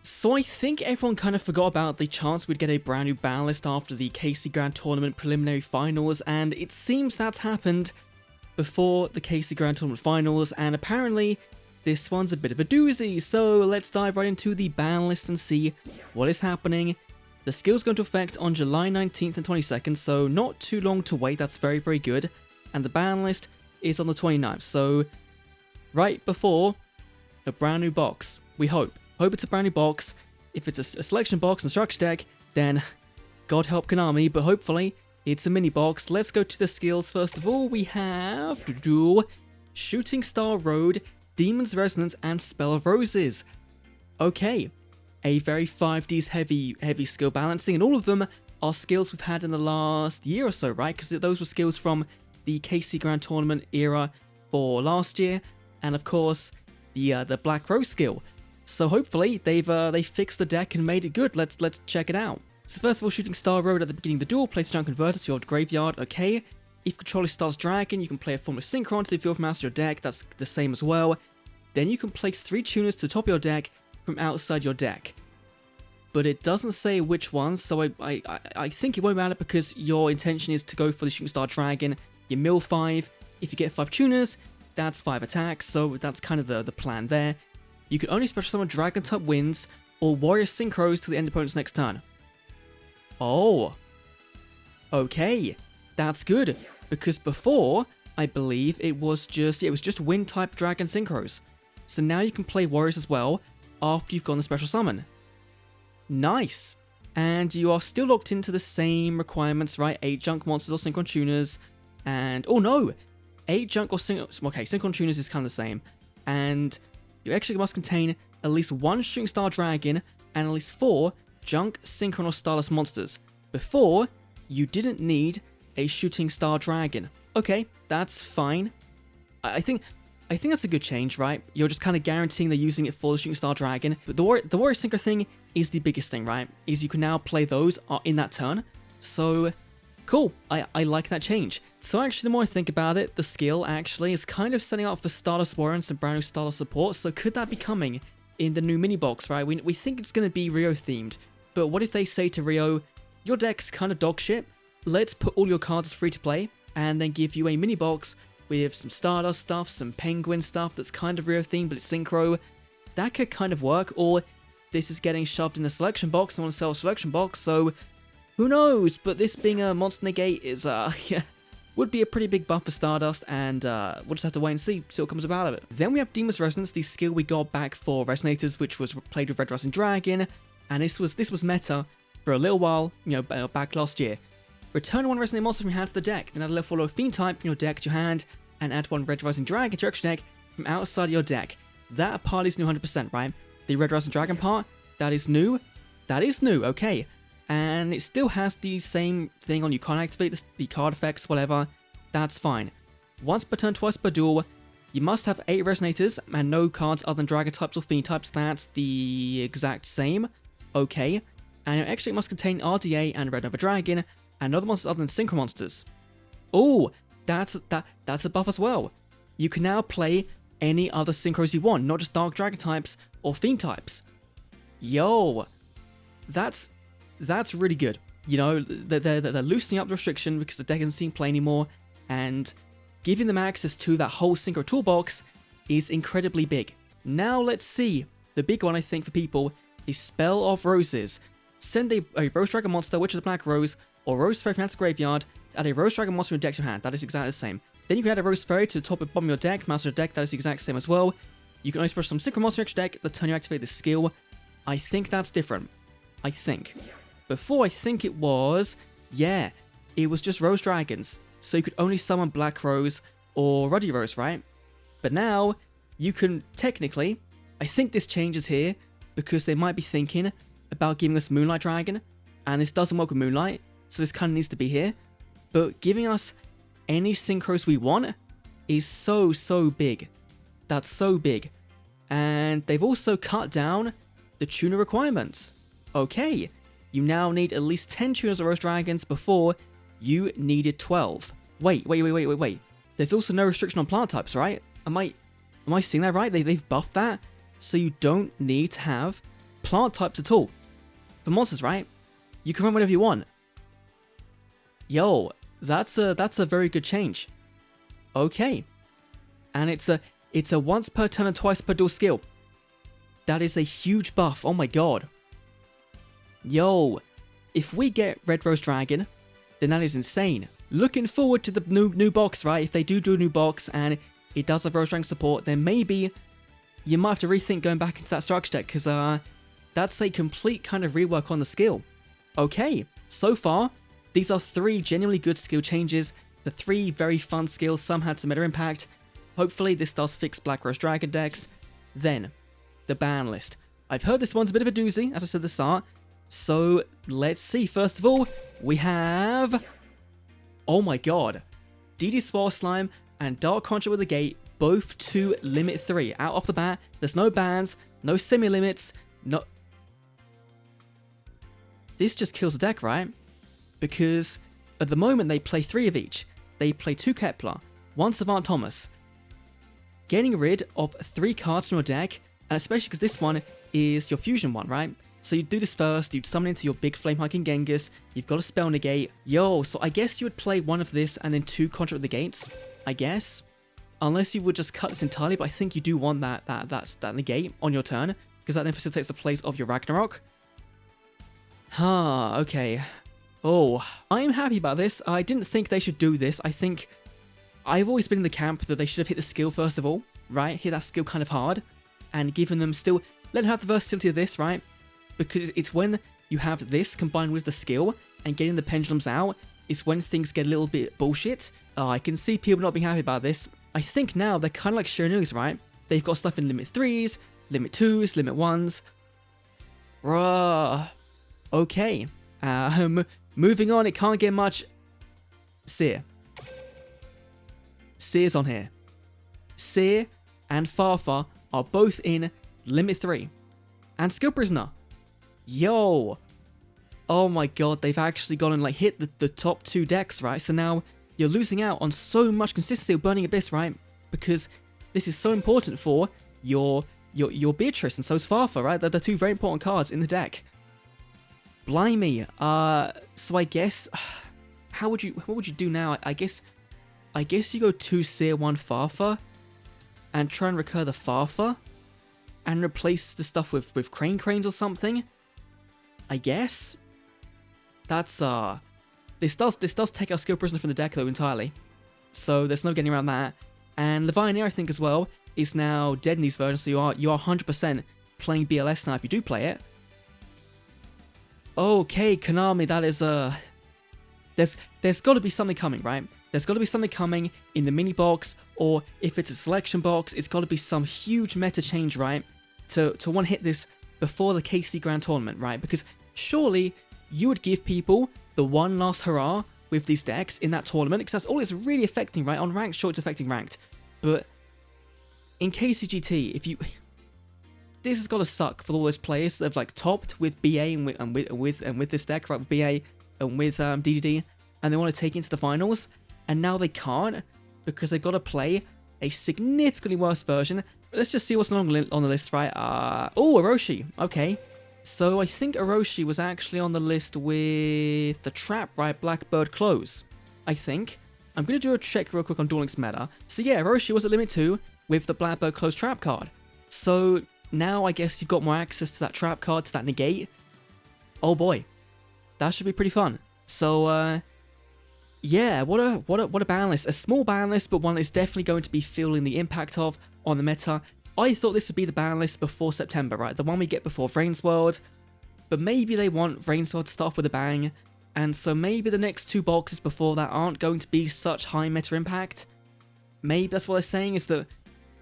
So I think everyone kind of forgot about the chance we'd get a brand new ban list after the KC Grand Tournament preliminary finals, and it seems that's happened before the KC Grand Tournament finals, and apparently this one's a bit of a doozy. So let's dive right into the ban list and see what is happening. The skill's going to affect on July 19th and 22nd, so not too long to wait. That's very, very good. And the ban list is on the 29th, so right before a brand new box, we hope. Hope it's a brand new box. If it's a selection box and structure deck, then God help Konami, but hopefully it's a mini box. Let's go to the skills. First of all, we have Shooting Star Road, Demon's Resonance, and Spell of Roses. Okay, a very 5Ds heavy skill balancing, and all of them are skills we've had in the last year or so, right? Because those were skills from the KC Grand Tournament era for last year, and of course the Black Rose skill. So hopefully they've fixed the deck and made it good. Let's check it out. So first of all, Shooting Star Road at the beginning of the duel, place a Junk Converter to your graveyard. Okay. If controller Star's Dragon, you can play a Formless Synchron to the field from outside your deck. That's the same as well. Then you can place 3 tuners to the top of your deck from outside your deck. But it doesn't say which ones, so I think it won't matter because your intention is to go for the Shooting Star Dragon. You mill 5. If you get 5 tuners, that's 5 attacks, so that's kind of the plan there. You can only special summon Dragon type Winds or Warrior Synchros to the end opponent's next turn. Oh. Okay. That's good. Because before, I believe it was just Wind type Dragon Synchros. So now you can play Warriors as well after you've gone the special summon. Nice. And you are still locked into the same requirements, right? 8 Junk Monsters or Synchron Tuners. And, oh no! 8 Junk or Synchron Tuners is kind of the same. And you actually must contain at least 1 Shooting Star Dragon and at least 4 Junk, Synchron, or Starless monsters. Before, you didn't need a Shooting Star Dragon. Okay, that's fine. I think that's a good change, right? You're just kind of guaranteeing they're using it for the Shooting Star Dragon. But the Warrior Synchro thing is the biggest thing, right? Is you can now play those in that turn. So, cool. I like that change. So actually, the more I think about it, the skill actually is kind of setting up for Stardust Warrior and some brand new Stardust support. So could that be coming in the new mini box, right? We think it's going to be Rio themed. But what if they say to Rio, your deck's kind of dog shit. Let's put all your cards as free to play and then give you a mini box with some Stardust stuff, some Penguin stuff that's kind of Rio themed, but it's synchro. That could kind of work. Or this is getting shoved in the selection box. I want to sell a selection box, so who knows? But this being a Monster Negate is yeah, would be a pretty big buff for Stardust, and we'll just have to wait and see what comes about of it. Then we have Demon's Resonance, the skill we got back for Resonators, which was played with Red Rising Dragon, and this was meta for a little while, back last year. Return 1 Resonate monster from your hand to the deck, then add a level 4 Fiend type from your deck to your hand, and add 1 Red Rising Dragon to your extra deck from outside of your deck. That part is new 100%, right? The Red Rising Dragon part, that is new. That is new, okay. And it still has the same thing on you can't activate the card effects, whatever. That's fine. Once per turn, twice per duel, you must have 8 Resonators and no cards other than Dragon types or Fiend types. That's the exact same. Okay. And it actually must contain RDA and Red Nova Dragon and other monsters other than Synchro monsters. Oh, that's a buff as well. You can now play any other Synchros you want, not just Dark Dragon types or Fiend types. Yo, that's really good. They're loosening up the restriction because the deck doesn't seem to play anymore, and giving them access to that whole Synchro toolbox is incredibly big. Now let's see. The big one, I think, for people is Spell of Roses. Send a Rose Dragon monster, which is a Black Rose, or Rose Fairy from your graveyard, to add a Rose Dragon monster from your deck to your hand. That is exactly the same. Then you can add a Rose Fairy to the top and bottom of your deck, master your deck. That is the exact same as well. You can only special some Synchro monster in your deck the turn you activate this skill. I think that's different. I think. Before, I think it was, yeah, it was just Rose Dragons. So you could only summon Black Rose or Ruddy Rose, right? But now, you can technically, I think this changes here, because they might be thinking about giving us Moonlight Dragon, and this doesn't work with Moonlight, so this kind of needs to be here. But giving us any Synchros we want is so big. That's so big. And they've also cut down the tuner requirements. Okay, you now need at least 10 tuners of Rose Dragons before you needed 12. Wait. There's also no restriction on plant types, right? Am I seeing that right? They've buffed that, so you don't need to have plant types at all. For monsters, right? You can run whatever you want. Yo, that's a very good change. Okay. And it's a once per turn and twice per duel skill. That is a huge buff. Oh my god. Yo, if we get Red Rose Dragon, then that is insane. Looking forward to the new box, right? If they do a new box and it does have Rose Dragon support, then maybe you might have to rethink going back into that structure deck, because that's a complete kind of rework on the skill. Okay, so far, these are 3 genuinely good skill changes. The 3 very fun skills, some had some meta impact. Hopefully this does fix Black Rose Dragon decks. Then, the ban list. I've heard this one's a bit of a doozy, as I said at the start. So, let's see. First of all, we have... Oh my god. DD Spore Slime and Dark Conjure with the Gate, both to limit 3. Out off the bat, there's no bans, no semi-limits, no... This just kills the deck, right? Because at the moment they play 3 of each. They play 2 Kepler, 1 Savant Thomas. Getting rid of 3 cards from your deck, and especially because this one is your fusion one, right? So you do this first, you'd summon into your big Flame Hiking Genghis, you've got a Spell Negate. Yo, so I guess you would play 1 of this and then 2 Conjure with the Gates, I guess. Unless you would just cut this entirely, but I think you do want that Negate on your turn, because that then facilitates the place of your Ragnarok. Okay. Oh, I'm happy about this. I didn't think they should do this. I think I've always been in the camp that they should have hit the skill first of all, right? Hit that skill kind of hard, and given them still, let them have the versatility of this, right? Because it's when you have this combined with the skill and getting the pendulums out is when things get a little bit bullshit. I can see people not being happy about this. I think now they're kind of like Shiranugas, right? They've got stuff in limit 3s, limit 2s, limit 1s. Okay. Moving on, it can't get much. Seer. Seer's on here. Seer and Farfa are both in limit 3. And Skill Prisoner. Yo. Oh my god, they've actually gone and like hit the top 2 decks, right? So now you're losing out on so much consistency of Burning Abyss, right? Because this is so important for your Beatrice, and so is Farfa, right? They're the 2 very important cards in the deck. Blimey. So I guess what would you do now? I guess you go 2 Seer, 1 Farfa and try and recur the Farfa and replace the stuff with Cranes or something. I guess. That's this does take our Skill Prisoner from the deck though entirely. So there's no getting around that. And the Vioneer, I think as well, is now dead in these versions, so you are 100% playing BLS now if you do play it. Okay, Konami, that is there's got to be something coming, right? There's got to be something coming in the mini box, or if it's a selection box, it's got to be some huge meta change, right? To one hit this before the KC Grand Tournament, right? Because surely you would give people the one last hurrah with these decks in that tournament, because that's all it's really affecting, right? On ranked, sure, it's affecting ranked, but in KCGT, if you... This has got to suck for all those players that have like topped with BA and with this deck, right? With BA and with DDD, and they want to take it into the finals, and now they can't because they've got to play a significantly worse version. Let's just see what's on the list, right? Oh, Orochi. Okay, so I think Orochi was actually on the list with the Trap, right? Blackbird Close, I think. I'm gonna do a check real quick on Duel Links meta. So yeah, Orochi was at limit 2 with the Blackbird Close Trap card. So now I guess you've got more access to that trap card, to that negate. Oh boy, that should be pretty fun. So yeah, what a ban list. A small ban list, but one that's definitely going to be feeling the impact of on the meta. I thought this would be the ban list before September, right? The one we get before Vrain's World. But maybe they want Vrain's World to start off with a bang, and so maybe the next 2 boxes before that aren't going to be such high meta impact. Maybe that's what they're saying, is that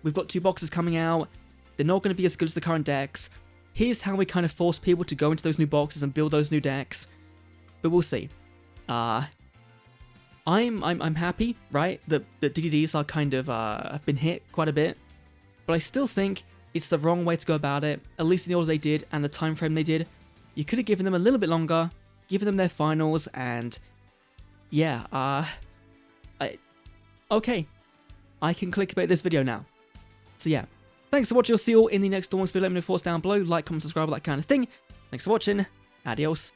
we've got 2 boxes coming out. They're not going to be as good as the current decks. Here's how we kind of force people to go into those new boxes and build those new decks. But we'll see. I'm happy, right, that DDDs are kind of have been hit quite a bit. But I still think it's the wrong way to go about it, at least in the order they did and the time frame they did. You could have given them a little bit longer, given them their finals, and yeah, okay, I can clickbait this video now. So yeah, Thanks for watching. I'll see you all in the next Dawn video. Let me know your thoughts down below. Like, comment, subscribe, all that kind of thing. Thanks for watching. Adios.